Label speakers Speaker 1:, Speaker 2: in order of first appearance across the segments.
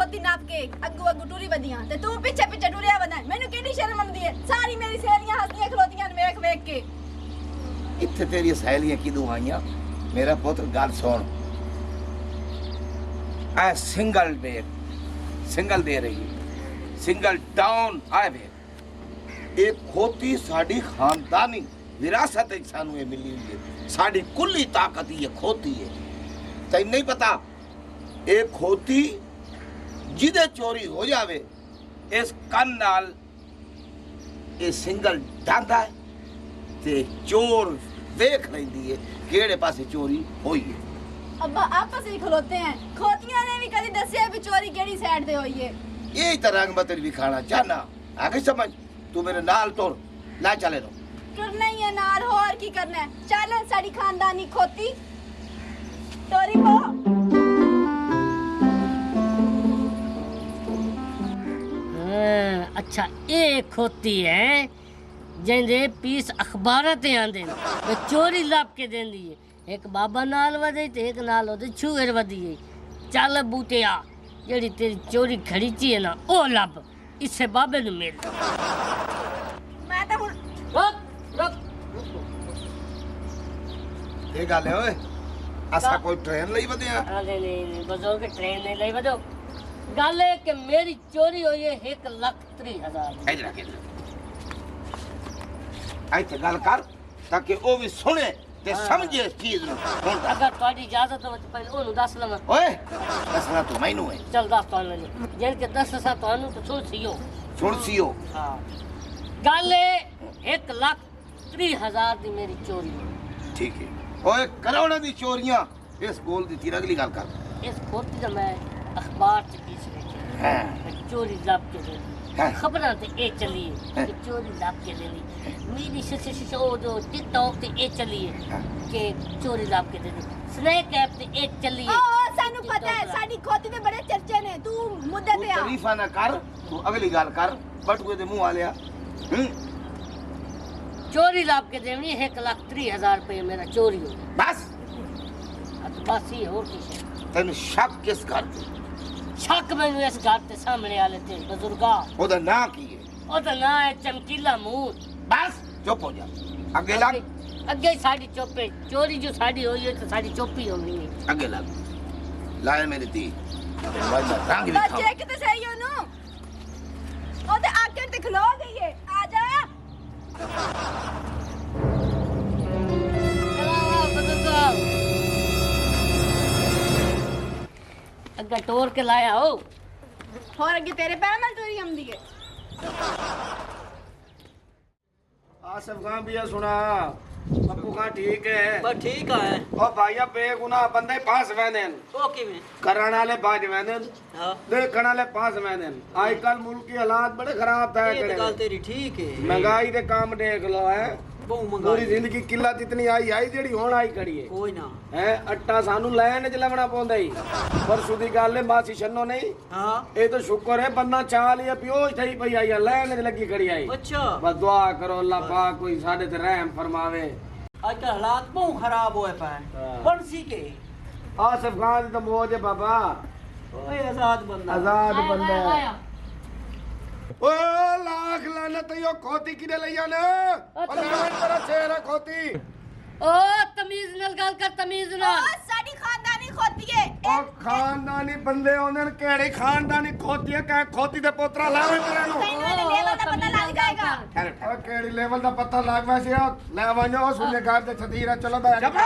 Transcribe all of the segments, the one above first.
Speaker 1: खोती नाप के अग्गू अग्गू टूरी बदियां ते तू पीछे पीछे टुरिया बना मैनू केडी शर्म आंदी है सारी मेरी सहेलियां हंसदियां खलोतियां वेख वेख के
Speaker 2: इत्थे तेरी सहेलियां किदों आईयां मेरा पुत्र गल सुन ऐ सिंगल बेड सिंगल दे रही सिंगल डाउन आए बेड एक खोती साडी खानदानी विरासत है सानू ये मिली हुई है साडी कुल्ली ताकत ये खोती है तैਨੂੰ नहीं पता एक खोती जिदे चोरी हो जावे इस कन नाल ये सिंगल डांदा है ते चोर देख लेंदी है केड़े पासे चोरी हुई है
Speaker 1: अब्बा आपस ही खलोते हैं खोतियां ने भी कभी दसिया भी चोरी केड़ी साइड ते हुई है
Speaker 2: यही तरह रंग बदल भी खाना चाहना आगे समझ तू मेरे नाल तोड़ ला चले रो
Speaker 1: टुरना ही है नाल और की करना है चल साडी खानदानी खोती टोरी पो
Speaker 3: अच्छा ये खोती है जिंदे पीस अखबार ते आंदे ने चोरी लाप के देंदी है एक बाबा नाल वदे ते एक नाल ओदे छुएर वदी है चल बूटिया जेड़ी तेरी चोरी खड़ीची है ना ओ लब इसे बाबे नु मिल
Speaker 1: मैं तो
Speaker 3: रुक
Speaker 2: ये गल है ओए असा कोई ट्रेन लई वदया
Speaker 3: नहीं बुजुर्ग ट्रेन नहीं लई वदो गल है कि मेरी चोरी हुई है 1,30,000
Speaker 2: इधर के आई ते गल कर ताकि ओ भी सुने ते समझे इस चीज नु हुन
Speaker 3: अगर तुम्हारी इजाजत हो तो पहले ओनु दस लवा
Speaker 2: ओए दसना तू मैनू है
Speaker 3: चल दस तो ले जेल के 10 तानू तो छोड़ सियो
Speaker 2: सुन सियो
Speaker 3: हाँ गल 1,30,000 दी मेरी चोरी
Speaker 2: ठीक है ओए करोड़ों दी चोरियां इस बोल दी तीर अगली गल कर
Speaker 3: इस खोती दा मैं अखबार च पीछ लिखी
Speaker 2: हां
Speaker 3: चोरी लब के दे
Speaker 2: हाँ।
Speaker 3: खबरां ते ए चली है कि चोरी लब के देनी मेरी शो जो टिकटॉक ते ए चली है कि चोरी लब के देनी स्नैक ऐप ते ए चली है
Speaker 1: ओ सानू पता है साडी खोती दे बड़े चर्चे ने तू मुद्दे
Speaker 2: तू
Speaker 1: ते आ
Speaker 2: तारीफा ना कर तू अगली गल कर बटुए दे मुंह आलिया
Speaker 3: चोरी लब के देनी 1,30,000 रुपये मेरा चोरी हो
Speaker 2: बस
Speaker 3: बस ही और किश
Speaker 2: तेन शक किस घर ते
Speaker 3: शक मैनू इस घर ते सामने आले ते बुजुर्गा
Speaker 2: ओदा ना की है
Speaker 3: ओदा ना है चमकीला मुंह
Speaker 2: बस चुप हो जा आगे लग
Speaker 3: अगे साडी चोपे चोरी जो साडी हुई है तो साडी चोपी होनी है
Speaker 2: आगे लग लाए मेरी दी वाला रंग
Speaker 1: बस
Speaker 2: दिखा
Speaker 1: चेक ते सही हो नु ओ ते आके ते खलो गई है आ जा
Speaker 3: अगर टोर के लाया हो
Speaker 1: और अगे तेरे पैर में चोरी हमदी है
Speaker 4: आसिफ खान भी सुना पप्पू खान ठीक है
Speaker 5: बस ठीक है
Speaker 4: और भाइया बेगुनाह बंदे पास वहदे
Speaker 5: ओ किवें
Speaker 4: करण वाले बाज वहदे
Speaker 5: हां
Speaker 4: देखण वाले पास वहदे आजकल मुल्क के हालात बड़े खराब था
Speaker 5: ये तो गल तेरी ठीक है
Speaker 4: महंगाई दे काम देख लो है
Speaker 5: बहु
Speaker 4: पूरी
Speaker 5: मंगाई
Speaker 4: जिंदगी किल्लत इतनी आई जेड़ी होण आई खड़ी है
Speaker 5: कोई ना
Speaker 4: है अट्टा सानू लैन च लवना पौंदा ही परसों दी गल है मासी छन्नो नहीं
Speaker 5: हां
Speaker 4: ये तो शुक्र है बंदा चाल या प्योज थई पई आई लैन च लगी खड़ी आई
Speaker 5: अच्छा
Speaker 4: बस दुआ करो अल्लाह पाक कोई साडे ते रहम फरमावे
Speaker 5: आज हालात बहु खराब होए पे
Speaker 4: हाँ।
Speaker 5: बंसी के
Speaker 4: आसिफ खान दी तो मौज है बाबा
Speaker 5: ओए आजाद बंदा
Speaker 4: आजाद बंदा है
Speaker 3: आया
Speaker 4: ओ लाख लानत यो खोती किने लइया ने पलावन पर शेर है खोती
Speaker 3: ओ तमीज नाल गल कर तमीज
Speaker 1: ओ
Speaker 3: नाल
Speaker 1: साडी खानदानी खोती है
Speaker 4: ओ खानदानी बंदे होंदे ने केड़ी खानदानी खोती है का खोती दे पोतरा लावे तेरे नु
Speaker 1: तैनू इहदे लेवल दा पता लग जाएगा
Speaker 4: ओ केड़ी लेवल दा पता लाग वैसे ले वणो सुने घर दे छतीरा चलो बे
Speaker 2: चुप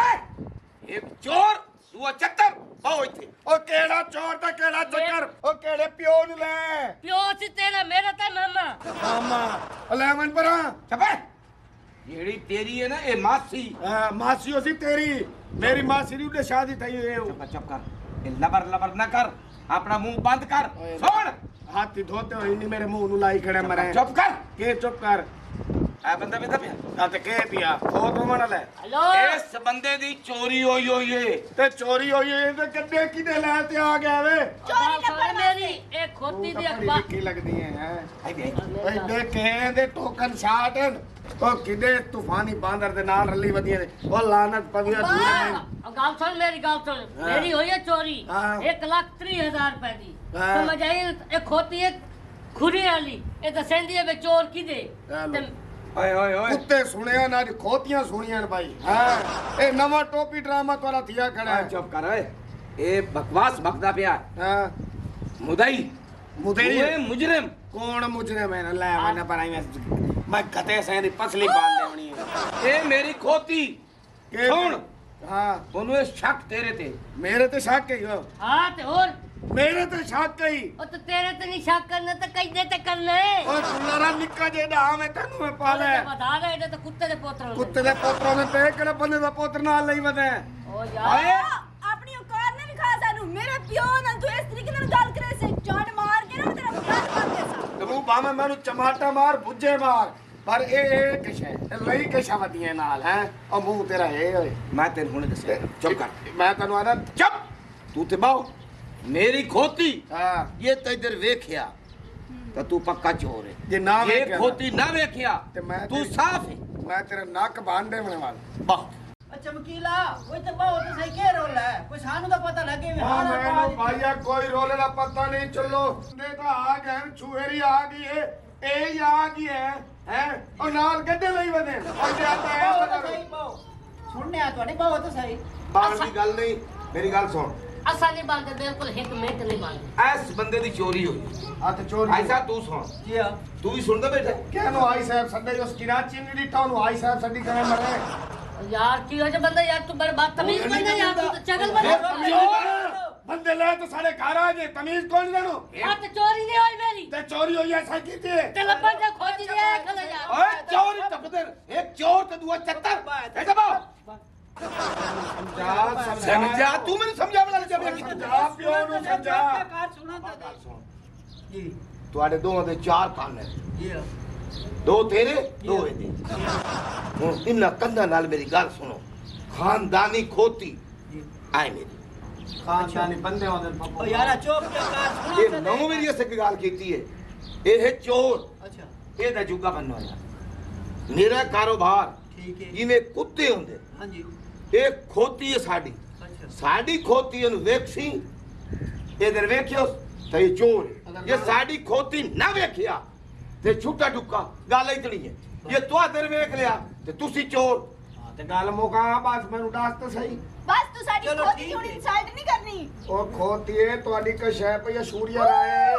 Speaker 2: एक चोर दुआ चक्कर ओ इथे
Speaker 4: ओ केड़ा चोर ते केड़ा चक्कर ओ केड़े प्यो नु ले
Speaker 3: प्यो सी तेरा मेरा ते मामा
Speaker 4: मामा ओ ले वन पर
Speaker 2: चुप जेड़ी तेरी है ना ए मासी
Speaker 4: मासी सी तेरी मेरी मासी दी उडे शादी थई है
Speaker 2: चुप कर ये लबर लबर ना कर अपना मुंह बंद कर सुन
Speaker 4: हाथी धोते हो नहीं मेरे मुंह नु लाई खड़े मरे
Speaker 2: चुप कर
Speaker 4: के चुप कर
Speaker 2: आ बंदा भी तब
Speaker 4: ते के पिया ओ तो मन ले
Speaker 3: हेलो
Speaker 2: इस बंदे दी चोरी होई है
Speaker 4: ते चोरी होई है ते कड्डे किने ले ते आ गया वे
Speaker 1: चोरी
Speaker 3: सुन
Speaker 1: लपड़
Speaker 3: मेरी एक खोती दी
Speaker 4: अपनी
Speaker 3: अखबार
Speaker 4: विक्की लगदी है
Speaker 2: आई बे
Speaker 4: ओए देखे दे टोकन शाट ਉਹ ਕਿਡੇ ਤੂਫਾਨੀ ਬਾਂਦਰ ਦੇ ਨਾਲ ਰੱਲੀ ਵਧੀਆ ਨੇ ਉਹ ਲਾਨਤ ਪਵਿਆ
Speaker 3: ਗੱਲ ਸੁਣ ਮੇਰੀ ਗੱਲ ਸੁਣ ਮੇਰੀ ਹੋਈ ਹੈ ਚੋਰੀ
Speaker 4: ਹਾਂ।
Speaker 3: 1,30,000 ਰੁਪਏ ਦੀ
Speaker 4: ਹਾਂ।
Speaker 3: ਸਮਝ ਆਈ ਇਹ ਖੋਤੀ ਹੈ ਖੁਰੀ ਵਾਲੀ ਇਹ ਦੱਸਦੀ ਹੈ ਵੀ ਚੋਰ ਕਿਦੇ
Speaker 4: ਹੈਲੋ।
Speaker 3: ਤੇ
Speaker 2: ਓਏ ਓਏ ਓਏ
Speaker 4: ਕੁੱਤੇ ਸੁਣਿਆ ਨਾ ਅੱਜ ਖੋਤੀਆਂ ਸੁਣੀਆਂ ਨੇ ਭਾਈ ਹਾਂ ਇਹ ਨਵਾਂ ਟੋਪੀ ਡਰਾਮਾ ਤੁਹਾਡਾ ਥਿਆ ਖੜਾ ਹੈ
Speaker 2: ਚੁੱਪ ਕਰ ਓਏ ਇਹ ਬਕਵਾਸ ਬਕਦਾ ਪਿਆ
Speaker 4: ਹਾਂ
Speaker 2: ਮੁਦਈ
Speaker 4: ਮੁਦਈ
Speaker 2: ਓਏ ਮੁਜਰਮ
Speaker 4: ਕੌਣ ਮੁਜਰਮ ਹੈ ਲੈ ਮੈਨੇ ਪਰਾਈ ਮੈਂ ਕਤੇ ਸੇ ਦੀ ਪਸਲੀ ਬਾਂਧ ਦੇਵਣੀ ਹੈ
Speaker 2: ਇਹ ਮੇਰੀ ਖੋਤੀ
Speaker 4: ਕਿ-
Speaker 2: ਸੁਣ
Speaker 4: ਹਾਂ
Speaker 2: ਉਹਨੂੰ ਇਹ ਸ਼ੱਕ ਤੇਰੇ ਤੇ
Speaker 4: ਮੇਰੇ ਤੇ ਸ਼ੱਕ ਹੈ ਉਹ
Speaker 3: ਹਾਂ ਤੇ ਹੋਰ
Speaker 4: ਮੇਰੇ ਤੇ ਸ਼ੱਕ ਹੈ
Speaker 3: ਉਹ ਤਾਂ ਤੇਰੇ ਤੇ ਨਹੀਂ ਸ਼ੱਕ ਕਰਨਾ ਤਾਂ ਕਹਿੰਦੇ ਤੇ ਕਰਨਾ ਹੈ
Speaker 4: ਓਏ ਕੁੱਲਰਾ ਨਿੱਕਾ ਜਿਹੜਾ ਮੈਂ ਤੈਨੂੰ ਮੈਂ ਪਾਲਿਆ
Speaker 3: ਬਤਾ ਦੇ ਇਹਦੇ ਤਾਂ ਕੁੱਤੇ ਦੇ ਪੋਤਰ
Speaker 4: ਕੁੱਤੇ ਦੇ ਪੁੱਤਰਾਂ ਨੇ ਤੇ ਕਿਹੜੇ ਬੰਦੇ ਦਾ ਪੁੱਤਰ ਨਾਲ ਲਈ ਵਦੇ
Speaker 3: ਓ ਯਾਰ
Speaker 1: ਆਪਣੀ ਔਕਾਤ ਨਾ ਵਿਖਾ ਸਾਨੂੰ ਮੇਰੇ ਪਿਓ ਨਾਲ ਤੂੰ ਇਸ ਤਰੀਕੇ ਨਾਲ ਗੱਲ ਕਰੇ ਸੀ ਚਾਟ ਮਾਰ ਕੇ ਨਾ ਮੈਂ ਤੇਰਾ ਬੁੱਢਾ ਕਰ ਦੇ ਸਾਂ
Speaker 4: ਤੂੰ ਬਾਵੇਂ ਮੈਨੂੰ ਚਮਾਟਾ ਮਾਰ ਬੁੱਝੇ ਮਾਰ ਪਰ ਇਹ ਕਿਛ ਹੈ ਇਹ ਲਈ ਕਿਛਾ ਵਧੀਆਂ ਨਾਲ ਹੈ ਉਹ ਮੂੰਹ ਤੇਰਾ ਇਹ ਓਏ
Speaker 2: ਮੈਂ ਤੈਨੂੰ ਹੁਣੇ ਦੱਸਿਆ ਚੁੱਪ ਕਰ
Speaker 4: ਮੈਂ ਤੈਨੂੰ ਆਦਾ
Speaker 2: ਚੁੱਪ ਤੂੰ ਤੇ ਬਾਉ ਮੇਰੀ ਖੋਤੀ
Speaker 4: ਹਾਂ
Speaker 2: ਇਹ ਤਾਂ ਇਧਰ ਵੇਖਿਆ ਤਾਂ ਤੂੰ ਪੱਕਾ ਚੋਰ ਹੈ
Speaker 4: ਜੇ ਨਾ
Speaker 2: ਇਹ
Speaker 4: ਵੇਖਿਆ
Speaker 2: ਖੋਤੀ ਨਾ ਵੇਖਿਆ
Speaker 4: ਤੇ ਮੈਂ
Speaker 2: ਤੂੰ
Speaker 4: ਤੇਰੀ-
Speaker 2: ਸਾਫ਼ ਹੈ
Speaker 4: ਮੈਂ ਤੇਰਾ ਨੱਕ ਬਾਂਡੇ ਬਣੇ ਵਾਲ
Speaker 2: ਬਾਹ
Speaker 5: चमकीला कोई तो बहुत सही के रोल है कोई सानू तो पता लगे भी
Speaker 4: ਹਾਂ
Speaker 5: हाँ ना
Speaker 4: ਮੈਨੂੰ
Speaker 5: पाजी।
Speaker 4: ਭਾਈਆ ਕੋਈ ਰੋਲੇ ਦਾ ਪਤਾ ਨਹੀਂ ਚੱਲੋ ਦੇ ਤਾਂ ਆ ਗਏ ਛੂਹੇਰੀ ਆ ਗਈ ਹੈ ਇਹ ਹੀ ਆ ਗਈ ਹੈ ਹੈ ਉਹ ਨਾਲ ਗੱਡੇ ਲਈ ਵਦੇ ਉਹ ਜੇ ਆਪਾਂ ਇਹ
Speaker 5: बहुत
Speaker 4: ਪਤਾ
Speaker 5: सही बहु सुनने आ थोड़ी बहुत सही
Speaker 4: ਬਾਹਰ ਦੀ ਗੱਲ ਨਹੀਂ ਮੇਰੀ ਗੱਲ ਸੁਣ
Speaker 3: ਅਸਾਂ ਨਹੀਂ ਬੰਦੇ ਬਿਲਕੁਲ ਇੱਕ ਮਿੰਟ ਨਹੀਂ ਬੰਦੇ
Speaker 2: ਇਸ ਬੰਦੇ ਦੀ ਚੋਰੀ ਹੋਈ
Speaker 4: ਹੱਥ ਚੋਰੀ
Speaker 2: ਐਸਾ ਤੂੰ ਸੁਣ
Speaker 5: जी हाँ
Speaker 2: ਤੂੰ ਵੀ ਸੁਣਦਾ ਬੈਠਾ
Speaker 4: ਕਿਹਨੂੰ ਆਈ ਸਾਹਿਬ ਸੰਡੇ ਉਸ ਕਿਰਾਚੀ ਨਹੀਂ ਦਿੱਤਾ ਉਹਨੂੰ ਆਈ ਸਾਹਿਬ ਸੰਡੀ ਕਰੇ ਮਰੇ
Speaker 3: ਯਾਰ ਕੀ ਹੋ ਜਾ ਬੰਦਾ ਯਾਰ ਤੂੰ ਬੜਾ ਬਦਤਮੀਜ਼ ਬੰਦਾ ਯਾਰ ਤੂੰ ਤਾਂ ਚਗਲ ਬੰਦਾ
Speaker 4: ਚੋਰ ਬੰਦੇ ਲੈ ਤਾਂ ਸਾਡੇ ਘਰ ਆ ਜੇ ਤਮੀਜ਼ ਕੌਣ ਦੇਣੋ
Speaker 3: ਆ ਤੇ ਚੋਰੀ ਨਹੀਂ ਹੋਈ ਮੇਰੀ
Speaker 4: ਤੇ ਚੋਰੀ ਹੋਈ ਐਸਾ ਕੀਤੀ ਹੈ
Speaker 3: ਤੇ ਲੱਭਣ ਜਾ ਖੋਜੀ ਦੇ ਖਲਾ ਯਾਰ
Speaker 2: ਓਏ ਚੋਰ ਤਪਦਰ ਇੱਕ ਚੋਰ ਤੇ ਦੂਆ ਚੱਤਰ ਇਹ ਦਬਾਓ ਸਮਝਾ ਤੂੰ ਮੈਨੂੰ ਸਮਝਾ ਬਣਾ ਜਬ
Speaker 4: ਸਮਝਾ ਪਿਓ ਨੂੰ ਸਮਝਾ
Speaker 5: कार सुना तो जी
Speaker 2: ਤੁਹਾਡੇ ਦੋਵਾਂ ਦੇ ਚਾਰ ਕੰਨ ਹੈ
Speaker 5: जी हाँ
Speaker 2: ਦੋ ਤੇਰੇ ਦੋ ਇਹਦੇ ਹੁਣ ਇਹਨਾਂ ਕੰਨਾਂ ਨਾਲ ਮੇਰੀ ਗੱਲ ਸੁਣੋ ਖਾਨਦਾਨੀ ਖੋਤੀ ਆਏ ਮੇਰੀ
Speaker 4: ਖਾਨਦਾਨੀ ਬੰਦੇ ਹੁੰਦੇ
Speaker 5: ओ
Speaker 4: ਪੱਪੂ
Speaker 5: यार चुप के कार सुना
Speaker 2: ਇਹ ਨੌ ਮੇਰੀ ਇਸੇ ਗੱਲ ਕੀਤੀ ਹੈ ਇਹ ਚੋਰ
Speaker 5: अच्छा
Speaker 2: ਇਹਦਾ ਜੁਗਾ ਬੰਨੋ ਆ ਮੇਰਾ ਕਾਰੋਬਾਰ
Speaker 5: ठीक है
Speaker 2: ਜਿਵੇਂ ਕੁੱਤੇ ਹੁੰਦੇ
Speaker 5: हाँ जी
Speaker 2: ਇਹ ਖੋਤੀ ਹੈ ਸਾਡੀ
Speaker 5: अच्छा
Speaker 2: ਸਾਡੀ ਖੋਤੀ ਨੂੰ ਵੇਖੀ ਇਧਰ ਵੇਖਿਓ ਤੇ ਇਹ ਚੋਰ ਹੈ। ਜੇ ਸਾਡੀ ਖੋਤੀ ਨਾ ਵੇਖਿਆ ਤੇ ਛੁੱਟਾ ਟੁੱਕਾ ਗੱਲ ਇਤਨੀ ਹੈ ਜੇ ਤੁਹਾਡੇ ਵੇਖ ਲਿਆ ਤੇ ਤੁਸੀਂ ਚੋਰ
Speaker 4: ਤੇ ਗੱਲ ਮੁਕਾ ਬਸ ਮੈਨੂੰ ਦੱਸ ਤਾਂ ਸਹੀ
Speaker 1: ਬਸ ਤੂੰ ਸਾਡੀ
Speaker 5: ਚਲੋ
Speaker 1: ਖੋਤੀ
Speaker 5: ਠੀਕ
Speaker 1: ਹੁਣ
Speaker 5: ਹੈ।
Speaker 1: ਇਨਸਲਟ ਨਹੀਂ ਕਰਨੀ
Speaker 4: ਉਹ ਖੋਤੀਏ ਤੁਹਾਡੀ ਕਸ਼ੈ ਪਈ ਸ਼ੂਰੀਆ ਰਾਏ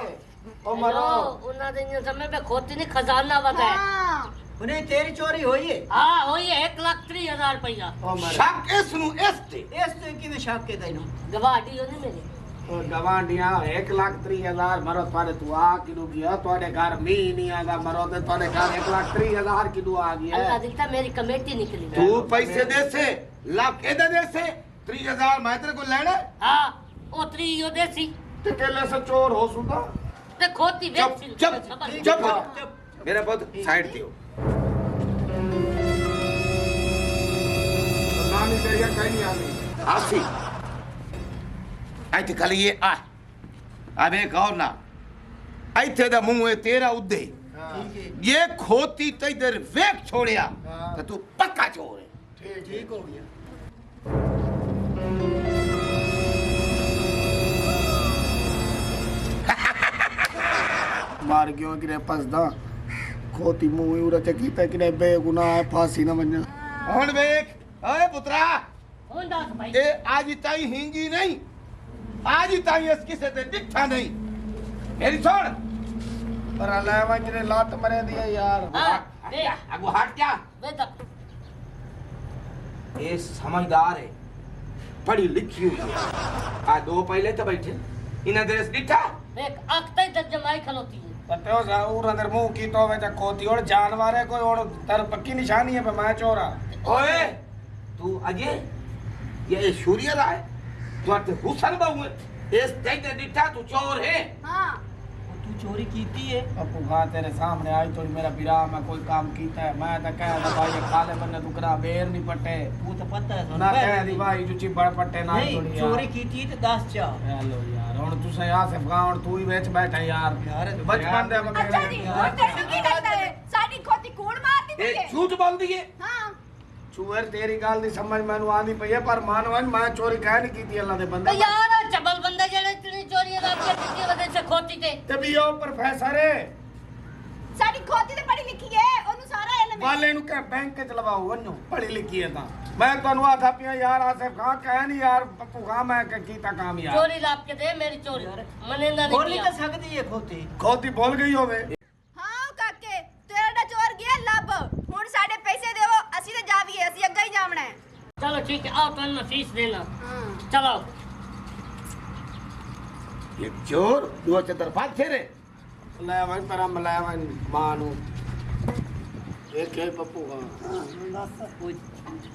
Speaker 4: ਉਹ ਮਰੋ
Speaker 3: ਉਹਨਾਂ ਦੇ ਸਮੇਂ पे ਖੋਤੀ ਨਹੀਂ ਖਜ਼ਾਨਾ ਵਦਾ ਹੈ
Speaker 1: ਹਾਂ
Speaker 5: उन्हें तेरी चोरी हुई है
Speaker 3: ਹਾਂ ਹੋਈ ਹੈ 1,30,000 ਰੁਪਇਆ
Speaker 4: ਉਹ ਮਰ
Speaker 2: ਸ਼ੱਕ ਇਸ ਨੂੰ ਇਸ ਤੇ
Speaker 5: इस तो की में शक के तैनू
Speaker 3: ਗਵਾਡੀ ਉਹਨੇ ਮੇਰੀ
Speaker 4: ਉਹ ਗਵਾਂਡੀਆਂ 1,30,000 ਮਰੋ ਤੁਹਾਡੇ ਤੂੰ ਆ ਕਿਦੋਂ ਗਿਆ ਤੁਹਾਡੇ ਘਰ ਮੀਂਹ ਨਹੀਂ ਆਗਾ ਮਰੋ ਤੇ ਤੁਹਾਡੇ ਘਰ 1,30,000 ਕਿਦੋਂ ਆ ਗਿਆ
Speaker 3: ਅੱਲਾ ਦਿੱਤਾ ਮੇਰੀ ਕਮੇਟੀ ਨਿਕਲੀ
Speaker 2: ਤੂੰ ਪੈਸੇ ਦੇ ਸੇ ਲੱਖ ਇਹਦੇ ਦੇ ਸੇ 30,000 ਮੈਂ ਤੇਰੇ ਕੋਲ ਲੈਣਾ
Speaker 3: ਹਾਂ ਉਹ 30 ਉਹਦੇ ਸੀ
Speaker 4: ਤੇ ਕਿੱਲੇ ਸੇ ਚੋਰ ਹੋ ਸੁਦਾ
Speaker 3: ਤੇ ਖੋਤੀ ਵੇਚ ਸੀ
Speaker 2: ਚੁੱਪ ਚੁੱਪ ਚੁੱਪ ਮੇਰਾ ਪੁੱਤ ਸਾਈਡ ਤੇ ਹੋ
Speaker 4: ਨਾਨੀ ਤੇਰੀਆਂ ਕਹੀਂ ਨਹੀਂ ਆਉਂਦੀ
Speaker 2: ਆਸੀ ਇੱਥੇ ਕਲੀਏ ਆ ਅਬੇ ਕੌਣ ਨਾ ਇੱਥੇ ਦਾ ਮੂੰਹ ਹੈ ਤੇਰਾ ਉੱਦੇ
Speaker 5: ठीक है
Speaker 2: ਇਹ ਖੋਤੀ ਤੇ ਇਧਰ ਵੇਖ ਛੋੜਿਆ
Speaker 4: ਹਾਂ।
Speaker 2: ਤੇ ਤੂੰ ਪੱਕਾ ਚੋਰ ਹੈ
Speaker 4: ਠੀਕ
Speaker 5: ठीक हो गया
Speaker 4: ਮਾਰ ਗਿਓ ਕਿਰੇ ਪਸਦਾ ਖੋਤੀ ਮੂੰਹ ਉਰਾ ਚ ਕੀਤਾ ਕਿਰੇ ਬੇਗੁਨਾਹ ਹੈ ਫਾਸੀ ਨਾ ਮੰਨਿਆ
Speaker 2: ਹੁਣ ਵੇਖ ਓਏ ਪੁੱਤਰਾ
Speaker 3: ਹੁਣ ਦੱਸ ਭਾਈ
Speaker 2: ਇਹ ਅੱਜ ਤਾਈ ਹਿੰਗੀ ਨਹੀਂ ਅੱਜ ਤਾਈ ਇਸ ਕਿਸੇ ਤੇ ਡਿੱਠਾ ਨਹੀਂ ਮੇਰੀ ਸੁਣ
Speaker 4: ਪਰ ਲੈ ਵਾ ਕਿਰੇ ਲੱਤ ਮਰੇ ਦੀ ਹੈ ਯਾਰ
Speaker 3: ਹਾਂ ਵੇ
Speaker 2: ਅਗੋ ਹਟ ਜਾ
Speaker 3: ਵੇ ਤੱਕ
Speaker 2: ਇਹ ਸਮਝਦਾਰ ਹੈ ਪੜ੍ਹੀ ਲਿਖੀ ਹੋਈ ਹੈ ਆ ਦੋ ਪਹਿਲੇ ਤਾਂ ਬੈਠੇ ਇਹਨਾਂ ਦੇ ਡਿੱਠਾ
Speaker 3: ਵੇਖ ਅੱਖ ਤੇ ਜਮਾਈ ਖਲੋਤੀ ਹੈ
Speaker 4: ਪਤਿਓ ਜ਼ਰੂਰ ਅੰਦਰ ਮੂੰਹ ਕੀਤਾ ਹੋਵੇ ਤਾਂ ਖੋਤੀ ਔਰ ਜਾਨਵਰ ਹੈ ਕੋਈ ਔਰ ਤਰ ਪੱਕੀ ਨਿਸ਼ਾਨੀ ਹੈ ਵੀ ਮੈਂ ਚੋਰਾ
Speaker 2: ਓਏ ਤੂੰ ਅਜੇ ਇਹ ਸ਼ੂਰੀਆ ਦਾ ਹੈ ਤੂੰ ਤੇ ਹੁਸਨ ਬਾਹੂ ਇਸ ਤੇ ਡਿੱਠਾ ਤੂੰ ਚੋਰ ਹੈ
Speaker 1: ਹਾਂ
Speaker 5: तू चोरी कीती है
Speaker 4: अपू हाँ तेरे सामने आई तो मेरा विराम में कोई काम कीता है मैं तो कह रहा भाई खाले बन्ने तू करा बेर नहीं पट्टे
Speaker 5: तू तो पता है
Speaker 4: ना कह दी भाई जो चिबड़ पट्टे ना
Speaker 5: नहीं
Speaker 4: थोड़ी
Speaker 5: चोरी कीती तो 10 चा
Speaker 4: हेलो यार हुन तू से यहाँ से गाँव तू ही बेच बैठा यार
Speaker 5: यार
Speaker 4: बचपन दे
Speaker 1: ਅੱਛਾ ਜੀ ਹੁਣ ਤੈਨੂੰ ਕੀ ਲੱਗਦਾ ਹੈ ਸਾਡੀ ਖੋਤੀ ਕੂੜ ਮਾਰਦੀ ਪਈ
Speaker 2: ਇਹ
Speaker 1: ਹੈ
Speaker 2: ਝੂਠ ਬੋਲਦੀ ਹੈ
Speaker 1: ਹਾਂ
Speaker 4: ਚੂਹਰ ਤੇਰੀ ਗੱਲ ਦੀ ਸਮਝ ਮੈਨੂੰ ਆਂਦੀ ਪਈ ਹੈ ਪਰ ਮਾਨਵਨ ਮੈਂ ਚੋਰੀ ਕਹਿ ਨਹੀਂ ਕੀਤੀ ਅੱਲਾ ਦੇ
Speaker 3: ਤੇ
Speaker 4: ਬੰਦੇ
Speaker 3: ਯਾਰ ਉਹ ਚਬਲ ਬੰਦਾ ਜਿਹੜਾ ਇਤਨੀ ਚੋਰੀ ਲੱਭ ਕੇ ਦਿੱਤੀ ਵਦੇ ਸੇ ਖੋਤੀ ਤੇ
Speaker 4: ਤੇ ਵੀ ਉਹ ਪ੍ਰੋਫੈਸਰ ਹੈ
Speaker 1: ਸਾਡੀ ਖੋਤੀ ਤੇ ਪੜ੍ਹੀ ਲਿਖੀ ਹੈ ਉਹਨੂੰ ਸਾਰਾ ਇਲਮ ਹੈ
Speaker 4: ਵਾਲੇ ਨੂੰ ਕਹਿ ਬੈਂਕ ਚ ਲਵਾਓ ਉਹਨੂੰ ਪੜ੍ਹੀ ਲਿਖੀ ਹੈ ਤਾਂ ਮੈਂ ਤੁਹਾਨੂੰ ਆਖਾ ਪਿਆ ਯਾਰ ਆਸਿਫ ਖਾਂ ਕਹਿ ਨਹੀਂ ਯਾਰ ਪੱਪੂ ਖਾਂ ਮੈਂ ਕੀਤਾ ਕੰਮ ਯਾਰ
Speaker 3: ਚੋਰੀ ਲੱਭ ਕੇ ਦੇ ਮੇਰੀ ਚੋਰੀ ਮਨੇਂਦਾ ਨਹੀਂ
Speaker 5: ਬੋਲੀ
Speaker 3: ਕਿਹਾ
Speaker 5: ਤਾਂ ਸਕਦੀ ਹੈ ਖੋਤੀ
Speaker 4: ਖੋਤੀ ਭੁੱਲ ਗਈ ਹੋਵੇ
Speaker 1: ਹਾਂ ਕਾਕੇ ਤੇਰਾ ਚੋਰ ਗਿਆ ਲੱਭ ਹੁਣ ਸਾਡੇ ਪੈਸੇ ਦੇਵੋ ਅਸੀਂ ਤਾਂ ਜਾਵੀਏ ਅਸੀਂ ਅੱਗੇ ਹੀ ਜਾਵਣਾ ਹੈ
Speaker 3: चलो ठीक है आओ तो मैं फीस देना
Speaker 1: ਹਾਂ
Speaker 3: चलो
Speaker 2: ਇਹ ਚੋਰ ਦੋ ਚਤਰ ਫਾਟ ਫੇਰੇ
Speaker 4: ਲੈ ਵਨ ਪਰਾ ਮਲਾ ਵਨ ਮਾਂ ਨੂੰ ਦੇਖੇ ਪੱਪੂ ਖਾਂ
Speaker 5: ਕੋਈ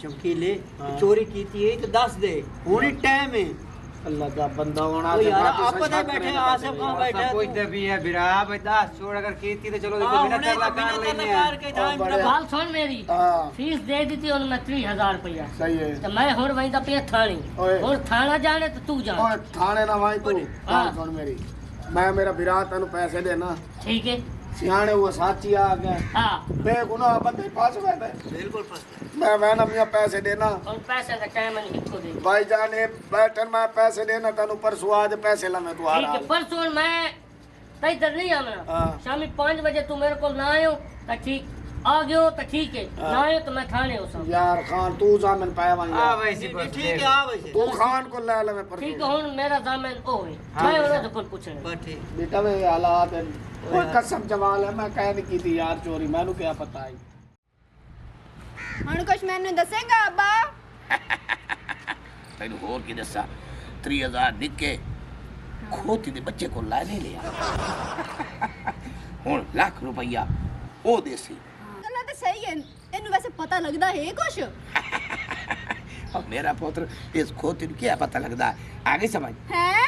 Speaker 5: ਚਮਕੀਲੇ ਚੋਰੀ ਕੀਤੀ ਹੈ ਤਾਂ ਦੱਸ ਦੇ ਹੁਣ ਹੀ ਟਾਈਮ ਹੈ
Speaker 4: ਅੱਲਾ ਦਾ ਬੰਦਾ ਹੋਣਾ
Speaker 5: ਉਹ ਯਾਰ ਆਪਾਂ ਤਾਂ ਬੈਠੇ ਆਸਿਫ ਖਾਂ ਬੈਠਾ
Speaker 6: ਪੁੱਛਦੇ ਵੀ ਹੈ ਵੀਰਾ ਬਈ 10 ਚੋੜ ਅਗਰ ਕੀਤੀ ਤੇ ਚਲੋ ਦੇਖੋ ਬਿਨਾ ਤਰਲਾ ਕਰ ਲੈਨੇ ਆ
Speaker 5: ਕਰਕੇ ਜਾਏ
Speaker 3: बाल सुन मेरी
Speaker 4: ਹਾਂ
Speaker 3: फीस दे दी थी उन्हें 30,000 रुपया
Speaker 4: ਸਹੀ ਹੈ
Speaker 3: तो मैं हुन वहीं दा पे थानी
Speaker 4: ओए।
Speaker 3: हुन थाना जाने तो तू जा
Speaker 4: ਓਏ ਥਾਣੇ ਨਾ ਵਾਈ ਤੂੰ
Speaker 3: ਹਾਂ।
Speaker 4: ਸੁਣ ਮੇਰੀ ਮੈਂ ਮੇਰਾ ਵਿਰਾਹ ਤੈਨੂੰ ਪੈਸੇ ਦੇਣਾ
Speaker 3: ठीक है
Speaker 4: ਸਿਆਣੇ ਉਹ ਸਾਚੀ ਆ ਗਿਆ
Speaker 3: हाँ
Speaker 4: ਬੇਗੁਨਾਹ ਬੰਦੇ ਫਸ ਗਏ
Speaker 5: ਬਿਲਕੁਲ ਫਸ
Speaker 4: ਮੈਂ ਵੈਨ ਅਮੀਆਂ ਪੈਸੇ ਦੇਣਾ
Speaker 3: उन पैसे का टाइम नहीं किसको दे
Speaker 4: भाई जान ये बैठन मैं पैसे देना तेन परसों आज पैसे ला मैं तू आ
Speaker 3: ठीक है
Speaker 4: रहा
Speaker 3: परसों मैं तई इधर नहीं आना
Speaker 4: हाँ।
Speaker 3: शामी 5 बजे तू मेरे को ना आयो तो ठीक आ गयो तो ठीक है
Speaker 4: हाँ।
Speaker 3: ना आयो तो मैं थाने हो सब
Speaker 4: यार खान तू जामिन पाया वन
Speaker 6: ਆ ਬਈ ਸੀ ਬਸ
Speaker 5: ਠੀਕ है आ वैसे
Speaker 4: तू खान को ले ले मैं
Speaker 3: ठीक है
Speaker 4: परसों
Speaker 3: हुन मेरा जामिन ओ है
Speaker 6: हाँ।
Speaker 3: मैं उन्हें तो कुछ पूछना
Speaker 5: बस ठीक
Speaker 4: बेटा वे हालात हैं कोई कसम जवाल है मैं कह नहीं की थी यार चोरी मैंने क्या पता है
Speaker 1: ਹੁਣ ਕੁਛ ਮੈਨੂੰ ਦੱਸੇਗਾ ਅੱਬਾ
Speaker 2: ਤੈਨੂੰ ਹੋਰ ਕੀ ਦੱਸਾਂ 3000 ਨਿੱਕੇ ਖੋਤੀ ਦੇ ਬੱਚੇ ਕੋਲ ਲੈ ਨਹੀਂ ਲਿਆ ਹੁਣ ਲੱਖ ਰੁਪਈਆ ਉਹ ਦੇਸੀ
Speaker 1: ਗੱਲਾਂ ਤਾਂ ਸਹੀ ਹੈ ਇਹਨੂੰ ਵੈਸੇ ਪਤਾ ਲੱਗਦਾ ਹੈ ਕੁਛ
Speaker 2: अब मेरा पुत्र इस खोती को क्या पता लगता है आगे समझ
Speaker 1: ਹੈ